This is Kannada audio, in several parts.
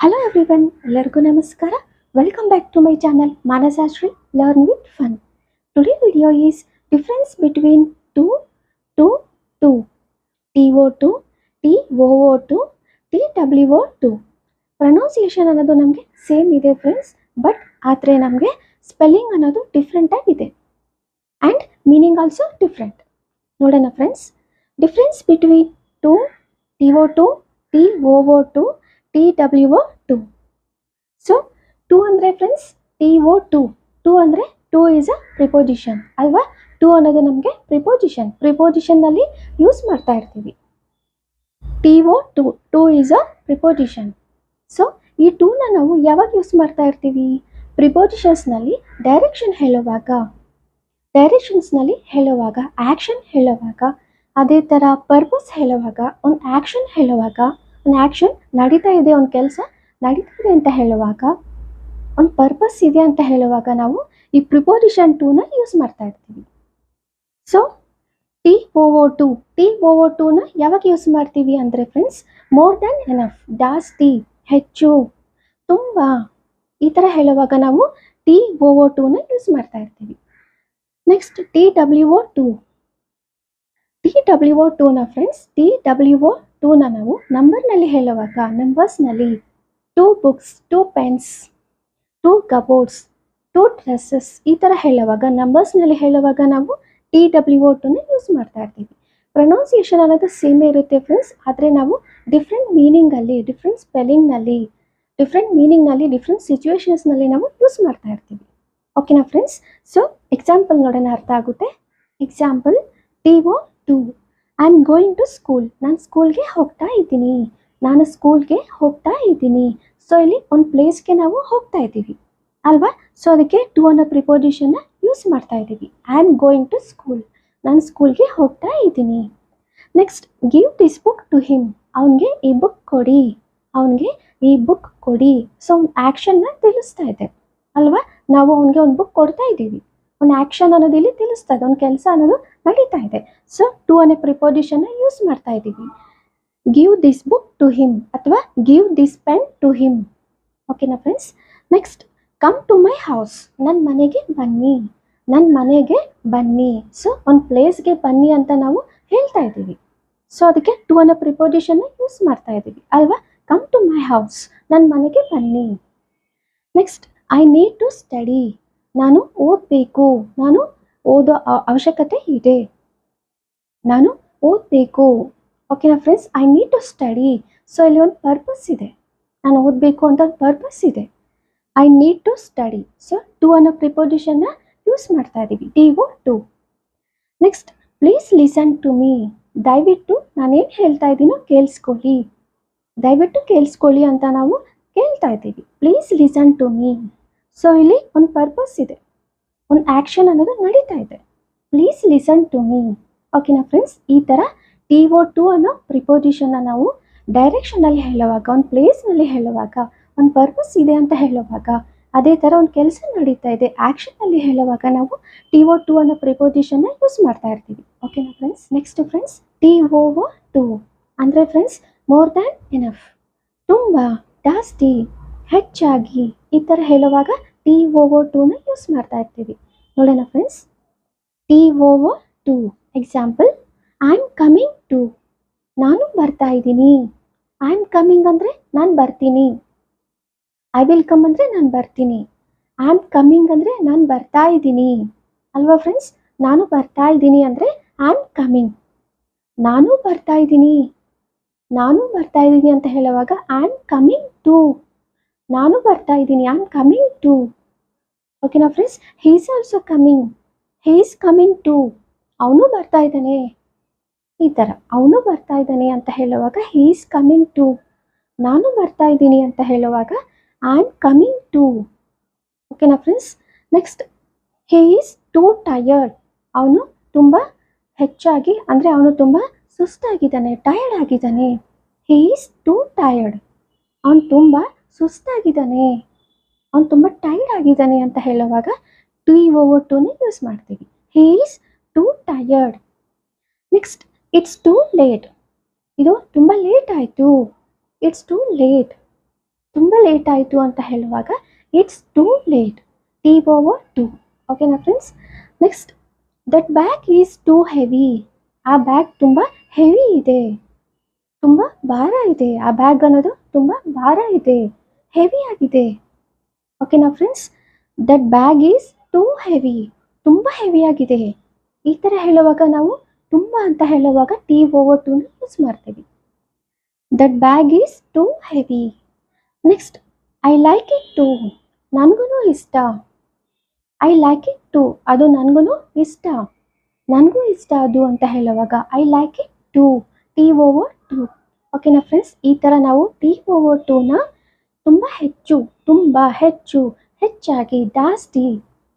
Hello everyone, ಎಲ್ಲರಿಗೂ ನಮಸ್ಕಾರ. Welcome back to my channel Manasashri Learn with Fun. Today video is difference between to, TO2, TOO2, TWO2. Pronunciation ಅನ್ನೋದು ನಮಗೆ ಸೇಮ್ ಇದೆ ಫ್ರೆಂಡ್ಸ್, ಬಟ್ ಆದರೆ ನಮಗೆ ಸ್ಪೆಲ್ಲಿಂಗ್ ಅನ್ನೋದು ಡಿಫ್ರೆಂಟ್ ಆಗಿದೆ ಆ್ಯಂಡ್ ಮೀನಿಂಗ್ ಆಲ್ಸೋ ಡಿಫ್ರೆಂಟ್. ನೋಡೋಣ friends, difference between to, TO2, TOO2, TWO2. So to ಅಂದರೆ ಫ್ರೆಂಡ್ಸ್ TO2. ಟು ಅಂದರೆ ಟು ಈಸ್ ಅ ಪ್ರಿಪೋಸಿಷನ್ ಅಲ್ವಾ. ಟು ಅನ್ನೋದು ನಮಗೆ ಪ್ರಿಪೋಸಿಷನ್ನಲ್ಲಿ ಯೂಸ್ ಮಾಡ್ತಾ ಇರ್ತೀವಿ. TO2, to is a preposition. So ಈ ಟೂನ ನಾವು ಯಾವಾಗ ಯೂಸ್ ಮಾಡ್ತಾ ಇರ್ತೀವಿ? ಪ್ರಿಪೋಸಿಷನ್ಸ್ನಲ್ಲಿ ಡೈರೆಕ್ಷನ್ಸ್ನಲ್ಲಿ ಹೇಳುವಾಗ, ಆ್ಯಕ್ಷನ್ ಹೇಳುವಾಗ, ಅದೇ ಥರ ಪರ್ಪಸ್ ಹೇಳುವಾಗ, ಒಂದು ಆ್ಯಕ್ಷನ್ ಹೇಳುವಾಗ, ಒಂದು ಆ್ಯಕ್ಷನ್ ನಡೀತಾ ಇದೆ, ಒಂದು ಕೆಲಸ ನಡೀತಾ ಇದೆ ಅಂತ ಹೇಳುವಾಗ, ಒಂದು ಪರ್ಪಸ್ ಇದೆ ಅಂತ ಹೇಳುವಾಗ ನಾವು ಈ ಪ್ರಿಪೋಸಿಷನ್ ಟೂನ ಯೂಸ್ ಮಾಡ್ತಾ ಇರ್ತೀವಿ. ಸೊ TOO2ನ ಯಾವಾಗ ಯೂಸ್ ಮಾಡ್ತೀವಿ ಅಂದರೆ ಫ್ರೆಂಡ್ಸ್, ಮೋರ್ ದ್ಯಾನ್ ಎನಫ್, ಜಾಸ್ತಿ, ಹೆಚ್ಚು, ತುಂಬ, ಈ ಥರ ಹೇಳುವಾಗ ನಾವು TOO2ನ ಯೂಸ್ ಮಾಡ್ತಾ ಇರ್ತೀವಿ. ನೆಕ್ಸ್ಟ್ TWO2ನ ಫ್ರೆಂಡ್ಸ್, TWO2ನ ನಾವು ನಂಬರ್ನಲ್ಲಿ ಹೇಳುವಾಗ, ನಂಬರ್ಸ್ನಲ್ಲಿ 2 books, 2 pens, 2 cupboards, 2 dresses ಈ ಥರ ಹೇಳುವಾಗ, ನಂಬರ್ಸ್ನಲ್ಲಿ ಹೇಳುವಾಗ ನಾವು TWO2ನ ಯೂಸ್ ಮಾಡ್ತಾ ಇರ್ತೀವಿ. ಪ್ರೊನೌನ್ಸಿಯೇಷನ್ ಅನ್ನೋದು ಸೇಮೇ ಇರುತ್ತೆ ಫ್ರೆಂಡ್ಸ್, ಆದರೆ ನಾವು ಡಿಫ್ರೆಂಟ್ ಮೀನಿಂಗಲ್ಲಿ, ಡಿಫ್ರೆಂಟ್ ಸ್ಪೆಲ್ಲಿಂಗ್ನಲ್ಲಿ, ಡಿಫ್ರೆಂಟ್ ಸಿಚುವೇಶನ್ಸ್ನಲ್ಲಿ ನಾವು ಯೂಸ್ ಮಾಡ್ತಾ ಇರ್ತೀವಿ. ಓಕೆನಾ ಫ್ರೆಂಡ್ಸ್? ಸೊ ಎಕ್ಸಾಂಪಲ್ ನೋಡೋಣ, ಅರ್ಥ ಆಗುತ್ತೆ. Example TO2, I am going to school. ನಾನು ಸ್ಕೂಲ್ಗೆ ಹೋಗ್ತಾ ಇದ್ದೀನಿ. ಸೊ ಇಲ್ಲಿ ಒಂದು ಪ್ಲೇಸ್ಗೆ ನಾವು ಹೋಗ್ತಾ ಇದ್ದೀವಿ ಅಲ್ವಾ. ಸೊ ಅದಕ್ಕೆ ಟು ಅನ್ನೋ ಪ್ರಿಪೋಸಿಷನ್ನ ಯೂಸ್ ಮಾಡ್ತಾ ಇದ್ದೀವಿ. I am going to school, ನಾನು ಸ್ಕೂಲ್ಗೆ ಹೋಗ್ತಾ ಇದ್ದೀನಿ. Next, give this book to him. ಅವನಿಗೆ ಈ ಬುಕ್ ಕೊಡಿ. ಸೊ ಒಂದು ಆ್ಯಕ್ಷನ್ನ ತಿಳಿಸ್ತಾ ಇದೆ ಅಲ್ವಾ. ನಾವು ಅವನಿಗೆ ಒಂದು ಬುಕ್ ಕೊಡ್ತಾ ಇದ್ದೀವಿ, ಒಂದು ಆ್ಯಕ್ಷನ್ ಅನ್ನೋದು ಇಲ್ಲಿ ತಿಳಿಸ್ತಾ ಇದೆ, ಒಂದು ಕೆಲಸ ಅನ್ನೋದು ನಡೀತಾ ಇದೆ. ಸೊ ಟು ಅನ್ನೋ ಪ್ರಿಪೋಸಿಷನ್ನ ಯೂಸ್ ಮಾಡ್ತಾ ಇದ್ದೀವಿ. Give this book to him ಅಥವಾ give this pen to him. ಓಕೆನಾ friends? Next, come to my house. ನನ್ನ ಮನೆಗೆ ಬನ್ನಿ. ಸೊ ಒಂದು ಪ್ಲೇಸ್ಗೆ ಬನ್ನಿ ಅಂತ ನಾವು ಹೇಳ್ತಾ ಇದ್ದೀವಿ. ಸೊ ಅದಕ್ಕೆ ಟು ಅನ್ನೋ ಪ್ರಿಪೋಸಿಷನ್ನ ಯೂಸ್ ಮಾಡ್ತಾ ಇದ್ದೀವಿ ಅಲ್ವಾ. ಕಮ್ ಟು ಮೈ ಹೌಸ್, ನನ್ನ ಮನೆಗೆ ಬನ್ನಿ. Next, I need to study. ನಾನು ಓದಬೇಕು, ನಾನು ಓದೋ ಅವಶ್ಯಕತೆ ಇದೆ, ನಾನು ಓದಬೇಕು. ಓಕೆನಾ friends? I need to study. So ಇಲ್ಲಿ ಒಂದು ಪರ್ಪಸ್ ಇದೆ, ನಾನು ಓದಬೇಕು ಅಂತ ಒಂದು ಪರ್ಪಸ್ ಇದೆ. I need to study. So to ಅನ್ನೋ ಪ್ರಿಪೋಸಿಷನ್ನ ಯೂಸ್ ಮಾಡ್ತಾ ಇದ್ದೀವಿ, TO2. Next, please listen to me. ದಯವಿಟ್ಟು ನಾನೇನು ಹೇಳ್ತಾ ಇದ್ದೀನೋ ಕೇಳಿಸ್ಕೊಳ್ಳಿ ಅಂತ ನಾವು ಕೇಳ್ತಾ ಇದ್ದೀವಿ. Please listen to me. So ಇಲ್ಲಿ ಒಂದು ಪರ್ಪಸ್ ಇದೆ, ಒಂದು ಆ್ಯಕ್ಷನ್ ಅನ್ನೋದು ನಡೀತಾ ಇದೆ. Please listen to me. ಓಕೆನಾ ಫ್ರೆಂಡ್ಸ್? ಈ ಥರ TO2 ಅನ್ನೋ ಪ್ರಿಪೋಸಿಷನ್ನ ನಾವು ಡೈರೆಕ್ಷನಲ್ಲಿ ಹೇಳುವಾಗ, ಒಂದು ಪ್ಲೇಸ್ನಲ್ಲಿ ಹೇಳುವಾಗ, ಒಂದು ಪರ್ಪಸ್ ಇದೆ ಅಂತ ಹೇಳುವಾಗ, ಅದೇ ಥರ ಒಂದು ಕೆಲಸ ನಡೀತಾ ಇದೆ ಆ್ಯಕ್ಷನ್ನಲ್ಲಿ ಹೇಳುವಾಗ ನಾವು TO2 ಅನ್ನೋ ಪ್ರಿಪೋಸಿಷನ್ನ ಯೂಸ್ ಮಾಡ್ತಾ ಇರ್ತೀವಿ. ಓಕೆನಾ ಫ್ರೆಂಡ್ಸ್? ನೆಕ್ಸ್ಟ್ ಫ್ರೆಂಡ್ಸ್, TOO2 ಅಂದರೆ ಫ್ರೆಂಡ್ಸ್ ಮೋರ್ ದ್ಯಾನ್ ಎನಫ್, ತುಂಬ, ಜಾಸ್ತಿ, ಹೆಚ್ಚಾಗಿ, ಈ ಥರ ಹೇಳುವಾಗ TOO2ನ ಯೂಸ್ ಮಾಡ್ತಾ ಇರ್ತೀವಿ. ನೋಡೋಣ friends, TOO2 example, I am coming to. ನಾನು ಬರ್ತಾ ಇದ್ದೀನಿ. ಐ ಆಮ್ ಕಮಿಂಗ್ ಅಂದರೆ ನಾನು ಬರ್ತೀನಿ. ಐ ವಿಲ್ ಕಮ್ ಅಂದರೆ ನಾನು ಬರ್ತೀನಿ. ಐ ಆಮ್ ಕಮಿಂಗ್ ಅಂದರೆ ನಾನು ಬರ್ತಾ ಇದ್ದೀನಿ ಅಲ್ವಾ ಫ್ರೆಂಡ್ಸ್. ನಾನು ಬರ್ತಾ ಇದ್ದೀನಿ ಅಂದರೆ ಐ ಆಮ್ ಕಮಿಂಗ್. ನಾನು ಬರ್ತಾ ಇದ್ದೀನಿ ಅಂತ ಹೇಳುವಾಗ ಐ ಆಮ್ ಕಮಿಂಗ್ ಟು. ನಾನು ಬರ್ತಾ ಇದ್ದೀನಿ, ಐ ಆಮ್ ಕಮಿಂಗ್ ಟು. ಓಕೆನಾ friends? He is also coming to. ಅವನು ಬರ್ತಾ ಇದ್ದಾನೆ, ಈ ಥರ ಅವನು ಬರ್ತಾ ಇದ್ದಾನೆ ಅಂತ ಹೇಳುವಾಗ ಹೀ ಈಸ್ ಕಮಿಂಗ್ ಟು. ನಾನು ಬರ್ತಾ ಇದ್ದೀನಿ ಅಂತ ಹೇಳುವಾಗ ಐ ಆಮ್ ಕಮಿಂಗ್ ಟು. ಓಕೆನಾ friends? Next, Hi is too tired. ಅವನು ತುಂಬ ಹೆಚ್ಚಾಗಿ ಅಂದರೆ ಅವನು ತುಂಬ ಸುಸ್ತಾಗಿದ್ದಾನೆ, ಟಯರ್ಡ್ ಆಗಿದ್ದಾನೆ. ಹೀ ಈಸ್ ಟೂ ಟಯರ್ಡ್. ಅವನು ತುಂಬ ಸುಸ್ತಾಗಿದ್ದಾನೆ, ಅವನು ತುಂಬ ಟಯರ್ಡ್ ಆಗಿದ್ದಾನೆ ಅಂತ ಹೇಳುವಾಗ TOO2ನ ಯೂಸ್ ಮಾಡ್ತೀವಿ. He is too tired. Next, it's too late. ಇದು ತುಂಬ ಲೇಟ್ ಆಯಿತು. It's too late. ತುಂಬ ಲೇಟ್ ಆಯಿತು ಅಂತ ಹೇಳುವಾಗ it's too late, T over too. ಓಕೆನಾ friends? Next, that bag is too heavy. ಆ ಬ್ಯಾಗ್ ತುಂಬ ಹೆವಿ ಇದೆ, ತುಂಬ ಭಾರ ಇದೆ. ಆ ಬ್ಯಾಗ್ ಅನ್ನೋದು ತುಂಬ ಭಾರ ಇದೆ, ಹೆವಿ ಆಗಿದೆ. ಓಕೆನಾ friends? That bag is too heavy, ತುಂಬ ಹೆವಿಯಾಗಿದೆ. ಈ ಥರ ಹೇಳುವಾಗ ನಾವು ತುಂಬ ಅಂತ ಹೇಳುವಾಗ ಟಿ ಓವರ್ ಟೂನ ಯೂಸ್ ಮಾಡ್ತೀವಿ. That bag is too heavy. Next, I like it too. ನನಗೂ ಇಷ್ಟ. ಐ ಲೈಕ್ ಇಟ್ ಟು, ಅದು ನನಗೂ ಇಷ್ಟ, ನನಗೂ ಇಷ್ಟ ಅದು ಅಂತ ಹೇಳುವಾಗ I like it too, T over too. ಓಕೆನಾ ಫ್ರೆಂಡ್ಸ್? ಈ ಥರ ನಾವು ಟಿ ಓವರ್ ಟೂನ ತುಂಬ ಹೆಚ್ಚು, ತುಂಬ ಹೆಚ್ಚು, ಹೆಚ್ಚಾಗಿ, ಜಾಸ್ತಿ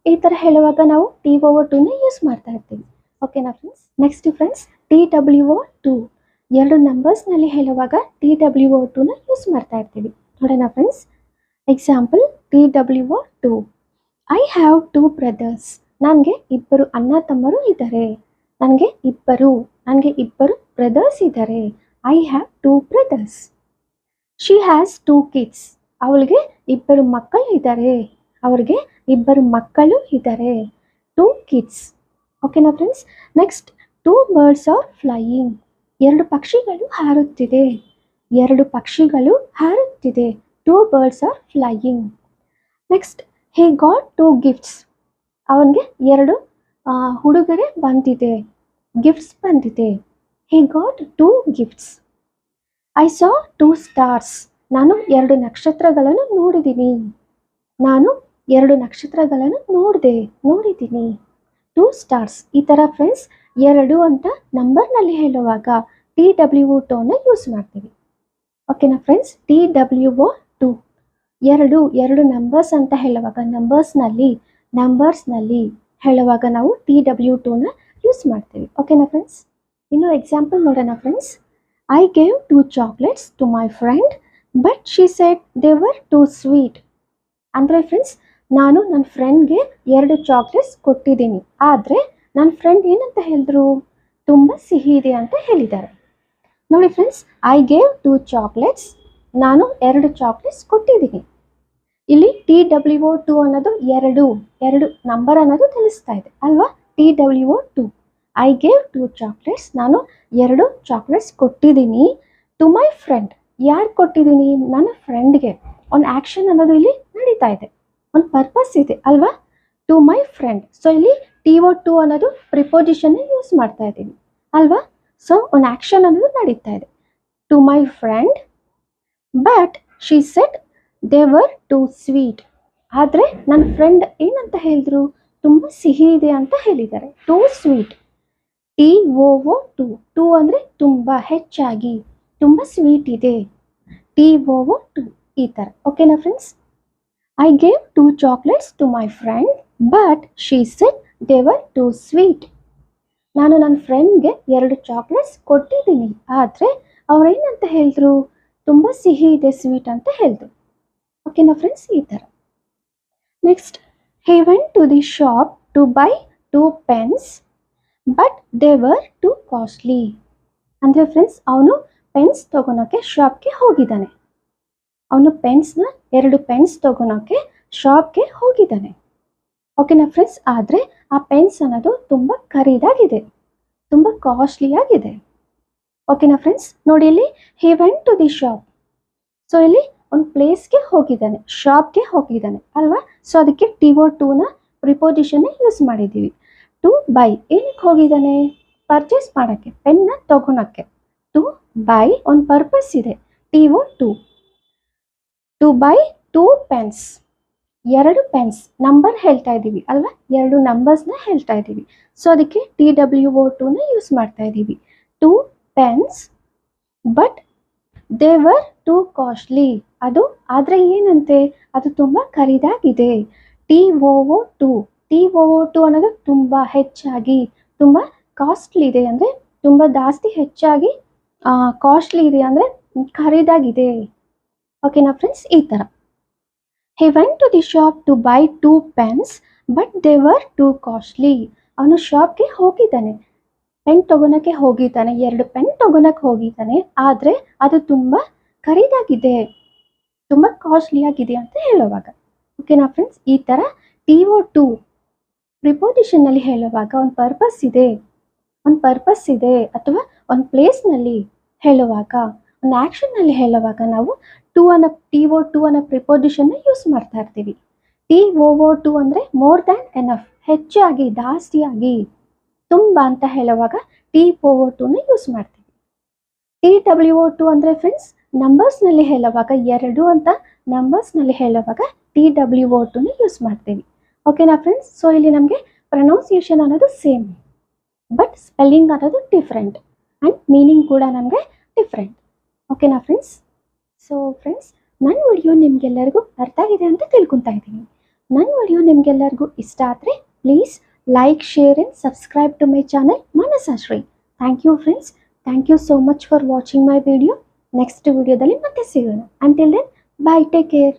ಈ ಥರ ಹೇಳುವಾಗ ನಾವು ಟಿ ಓವರ್ ಟೂನ ಯೂಸ್ ಮಾಡ್ತಾ ಇರ್ತೀವಿ. ಓಕೆನಾ friends? Next friends, T W O two. ಎರಡು ನಂಬರ್ಸ್ನಲ್ಲಿ ಹೇಳುವಾಗ ಟಿ ಡಬ್ಲ್ಯೂ ಓ ಟೂನ ಯೂಸ್ ಮಾಡ್ತಾ ಇರ್ತೀವಿ. ನೋಡೋಣ friends. Example, T W O two. I have two brothers. ನನಗೆ ಇಬ್ಬರು ಅಣ್ಣ ತಮ್ಮರು ಇದ್ದಾರೆ. ನನಗೆ ಇಬ್ಬರು ಬ್ರದರ್ಸ್ ಇದ್ದಾರೆ. I have two brothers. She has two kids. ಅವಳಿಗೆ ಇಬ್ಬರು ಮಕ್ಕಳು ಇದ್ದಾರೆ. ಅವ್ರಿಗೆ ಇಬ್ಬರು ಮಕ್ಕಳು ಇದ್ದಾರೆ. Two kids. ಓಕೆನಾ friends? Next, two birds are flying. ಎರಡು ಪಕ್ಷಿಗಳು ಹಾರುತ್ತಿದೆ. ಎರಡು ಪಕ್ಷಿಗಳು ಹಾರುತ್ತಿದೆ. Two birds are flying. Next, he got two gifts. ಅವನಿಗೆ ಎರಡು ಉಡುಗೊರೆ ಬಂದಿದೆ, ಗಿಫ್ಟ್ಸ್ ಬಂದಿದೆ. He got two gifts. I saw two stars. ನಾನು ಎರಡು ನಕ್ಷತ್ರಗಳನ್ನು ನೋಡಿದ್ದೀನಿ. ನಾನು ಎರಡು ನಕ್ಷತ್ರಗಳನ್ನು ನೋಡಿದ್ದೀನಿ. Two stars. ಈ ಥರ ಫ್ರೆಂಡ್ಸ್ ಎರಡು ಅಂತ ನಂಬರ್ನಲ್ಲಿ ಹೇಳುವಾಗ ಟಿ ಡಬ್ಲ್ಯೂ ಓ ಟೂನ ಯೂಸ್ ಮಾಡ್ತೀವಿ. ಓಕೆನಾ friends? T W O two ಎರಡು ನಂಬರ್ಸ್ ಅಂತ ಹೇಳುವಾಗ ನಂಬರ್ಸ್ನಲ್ಲಿ ಹೇಳುವಾಗ ನಾವು ಟಿ ಡಬ್ಲ್ಯೂ ಟೂನ ಯೂಸ್ ಮಾಡ್ತೀವಿ. ಓಕೆನಾ ಫ್ರೆಂಡ್ಸ್? ಇನ್ನು ಎಕ್ಸಾಂಪಲ್ ನೋಡೋಣ friends. I gave two chocolates to my friend but she said they were too sweet. ಅಂದರೆ ಫ್ರೆಂಡ್ಸ್, ನಾನು ನನ್ನ ಫ್ರೆಂಡ್ಗೆ ಎರಡು ಚಾಕ್ಲೇಟ್ಸ್ ಕೊಟ್ಟಿದ್ದೀನಿ, ಆದರೆ ನನ್ನ ಫ್ರೆಂಡ್ ಏನಂತ ಹೇಳಿದ್ರು, ತುಂಬ ಸಿಹಿ ಇದೆ ಅಂತ ಹೇಳಿದ್ದಾರೆ. ನೋಡಿ friends, I gave two chocolates, ನಾನು ಎರಡು ಚಾಕ್ಲೇಟ್ಸ್ ಕೊಟ್ಟಿದ್ದೀನಿ. ಇಲ್ಲಿ ಟಿ ಡಬ್ಲ್ಯೂ ಓ ಟು ಅನ್ನೋದು ಎರಡು ನಂಬರ್ ಅನ್ನೋದು ತಿಳಿಸ್ತಾ ಇದೆ ಅಲ್ವಾ? T W O two. I gave two chocolates, ನಾನು ಎರಡು ಚಾಕ್ಲೇಟ್ಸ್ ಕೊಟ್ಟಿದ್ದೀನಿ. ಟು ಮೈ ಫ್ರೆಂಡ್, ಯಾರು ಕೊಟ್ಟಿದ್ದೀನಿ? ನನ್ನ ಫ್ರೆಂಡ್ಗೆ. ಒಂದು ಆ್ಯಕ್ಷನ್ ಅನ್ನೋದು ಇಲ್ಲಿ ನಡೀತಾ ಇದೆ, ಒಂದು ಪರ್ಪಸ್ ಇದೆ ಅಲ್ವಾ? To my friend. ಸೊ ಇಲ್ಲಿ ಟಿ ಓ ಟು ಅನ್ನೋದು ಪ್ರಿಪೋಸಿಷನ್ ಯೂಸ್ ಮಾಡ್ತಾ ಇದ್ದೀವಿ ಅಲ್ವಾ? ಸೊ ಒಂದು ಆ್ಯಕ್ಷನ್ ಅನ್ನೋದು ನಡೀತಾ ಇದೆ. To my friend but she said they were too sweet. ಆದರೆ ನನ್ನ ಫ್ರೆಂಡ್ ಏನಂತ ಹೇಳಿದ್ರು, ತುಂಬ ಸಿಹಿ ಇದೆ ಅಂತ ಹೇಳಿದ್ದಾರೆ. Too sweet. T O O to. Too ಅಂದರೆ ತುಂಬ, ಹೆಚ್ಚಾಗಿ, ತುಂಬ ಸ್ವೀಟ್ ಇದೆ. T O O too. ಈ ಥರ. ಓಕೆನಾ friends? I gave two chocolates to my friend but she said they were too sweet. ನಾನು ನನ್ನ ಫ್ರೆಂಡ್ಗೆ ಎರಡು ಚಾಕ್ಲೇಟ್ಸ್ ಕೊಟ್ಟಿದ್ದೀನಿ, ಆದರೆ ಅವ್ರೇನಂತ ಹೇಳಿದ್ರು, ತುಂಬ ಸಿಹಿ ಇದೆ, ಸ್ವೀಟ್ ಅಂತ ಹೇಳಿದ್ರು. ಓಕೆನಾ ಫ್ರೆಂಡ್ಸ್? ಈ ಥರ. Next, he went to the shop to buy two pens but they were too costly. ಅಂದರೆ ಫ್ರೆಂಡ್ಸ್, ಅವನು ಪೆನ್ಸ್ ತೊಗೊಳಕ್ಕೆ ಶಾಪ್ಗೆ ಹೋಗಿದ್ದಾನೆ. ಎರಡು ಪೆನ್ಸ್ ತೊಗೊಳಕ್ಕೆ ಶಾಪ್ಗೆ ಹೋಗಿದ್ದಾನೆ. ಓಕೆನಾ ಫ್ರೆಂಡ್ಸ್? ಆದರೆ ಆ ಪೆನ್ಸ್ ಅನ್ನೋದು ತುಂಬ ಖರೀದಾಗಿದೆ, ತುಂಬ ಕಾಸ್ಟ್ಲಿಯಾಗಿದೆ. ಓಕೆನಾ ಫ್ರೆಂಡ್ಸ್? ನೋಡಿ ಇಲ್ಲಿ, he went to the shop. So ಇಲ್ಲಿ ಒಂದು ಪ್ಲೇಸ್ಗೆ ಹೋಗಿದ್ದಾನೆ, ಶಾಪ್ಗೆ ಹೋಗಿದ್ದಾನೆ ಅಲ್ವಾ? ಸೊ ಅದಕ್ಕೆ ಟಿ ಓ ಟೂನ ಪ್ರಿಪೋಸಿಷನ್ ಯೂಸ್ ಮಾಡಿದ್ದೀವಿ. ಟು ಬೈ, ಏನಕ್ಕೆ ಹೋಗಿದ್ದಾನೆ? ಪರ್ಚೇಸ್ ಮಾಡೋಕ್ಕೆ, ಪೆನ್ನ ತಗೊಳಕ್ಕೆ. ಟು ಬೈ, ಒಂದು ಪರ್ಪಸ್ ಇದೆ. T O to. To buy two pens. ಎರಡು ಪೆನ್ಸ್, ನಂಬರ್ ಹೇಳ್ತಾ ಇದ್ದೀವಿ ಅಲ್ವಾ? ಎರಡು ನಂಬರ್ಸ್ನ ಹೇಳ್ತಾ ಇದ್ದೀವಿ. ಸೊ ಅದಕ್ಕೆ ಟಿ ಡಬ್ಲ್ಯೂ ಓ ಟೂನ ಯೂಸ್ ಮಾಡ್ತಾ ಇದ್ದೀವಿ. Two pens but they were too costly. ಅದು ಆದರೆ ಏನಂತೆ, ಅದು ತುಂಬ ಖರೀದಾಗಿದೆ. T O O too. T O O to ಅನ್ನೋದು ತುಂಬ ಹೆಚ್ಚಾಗಿ, ತುಂಬ ಕಾಸ್ಟ್ಲಿ ಇದೆ ಅಂದರೆ ತುಂಬ ಜಾಸ್ತಿ ಹೆಚ್ಚಾಗಿ, ಕಾಸ್ಟ್ಲಿ ಇದೆ ಅಂದರೆ ಖರೀದಾಗಿದೆ. ಓಕೆನಾ ಫ್ರೆಂಡ್ಸ್? ಈ ಥರ. He went to the shop to buy two pens but they were too costly. ಅವನು ಶಾಪ್ಗೆ ಹೋಗಿದ್ದಾನೆ, ಪೆನ್ ತೊಗೊಳಕ್ಕೆ ಹೋಗಿದ್ದಾನೆ, ಎರಡು ಪೆನ್ ತೊಗೊಳಕ್ಕೆ ಹೋಗಿದ್ದಾನೆ, ಆದರೆ ಅದು ತುಂಬ ಖರೀದಾಗಿದೆ, ತುಂಬ ಕಾಸ್ಟ್ಲಿ ಆಗಿದೆ ಅಂತ ಹೇಳುವಾಗ. ಓಕೆನಾ ಫ್ರೆಂಡ್ಸ್, ಈ ಥರ TO2 ಪ್ರಿಪೋಸಿಷನ್ನಲ್ಲಿ ಹೇಳುವಾಗ ಒಂದು ಪರ್ಪಸ್ ಇದೆ ಅಥವಾ ಒಂದು ಪ್ಲೇಸ್ನಲ್ಲಿ ಹೇಳುವಾಗ, ಒಂದು ಆ್ಯಕ್ಷನ್ನಲ್ಲಿ ಹೇಳುವಾಗ ನಾವು TO2 ಅನ್ನೋ ಪ್ರಿಪೋಸಿಷನ್ನ ಯೂಸ್ ಮಾಡ್ತಾ ಇರ್ತೀವಿ. TOO2 ಅಂದರೆ ಮೋರ್ ದ್ಯಾನ್ ಎನಫ್, ಹೆಚ್ಚಾಗಿ, ಜಾಸ್ತಿಯಾಗಿ, ತುಂಬ ಅಂತ ಹೇಳುವಾಗ TOO2ನ ಯೂಸ್ ಮಾಡ್ತೀವಿ. TWO2 ಅಂದರೆ ಫ್ರೆಂಡ್ಸ್ ನಂಬರ್ಸ್ನಲ್ಲಿ ಹೇಳುವಾಗ, 2 ಅಂತ ನಂಬರ್ಸ್ನಲ್ಲಿ ಹೇಳುವಾಗ TWO2ನ ಯೂಸ್ ಮಾಡ್ತೀವಿ. ಓಕೆನಾ ಫ್ರೆಂಡ್ಸ್, ಸೊ ಇಲ್ಲಿ ನಮಗೆ ಪ್ರೊನೌನ್ಸಿಯೇಷನ್ ಅನ್ನೋದು ಸೇಮ್, ಬಟ್ ಸ್ಪೆಲ್ಲಿಂಗ್ ಅನ್ನೋದು ಡಿಫ್ರೆಂಟ್ ಆ್ಯಂಡ್ ಮೀನಿಂಗ್ ಕೂಡ ನಮಗೆ ಡಿಫ್ರೆಂಟ್. ಓಕೆನಾ ಫ್ರೆಂಡ್ಸ್? ಸೊ ಫ್ರೆಂಡ್ಸ್, ನನ್ನ ವಿಡಿಯೋ ನಿಮಗೆಲ್ಲರಿಗೂ ಅರ್ಥ ಆಗಿದೆ ಅಂತ ತಿಳ್ಕೊತಾ ಇದ್ದೀನಿ. ನನ್ನ ವಿಡಿಯೋ ನಿಮಗೆಲ್ಲರಿಗೂ ಇಷ್ಟ ಆದರೆ please like, share and subscribe to my channel Manasashri. Thank you friends. Thank you so much for watching my video. Next ವಿಡಿಯೋದಲ್ಲಿ ಮತ್ತೆ ಸಿಗೋಣ. Until then, bye, take care.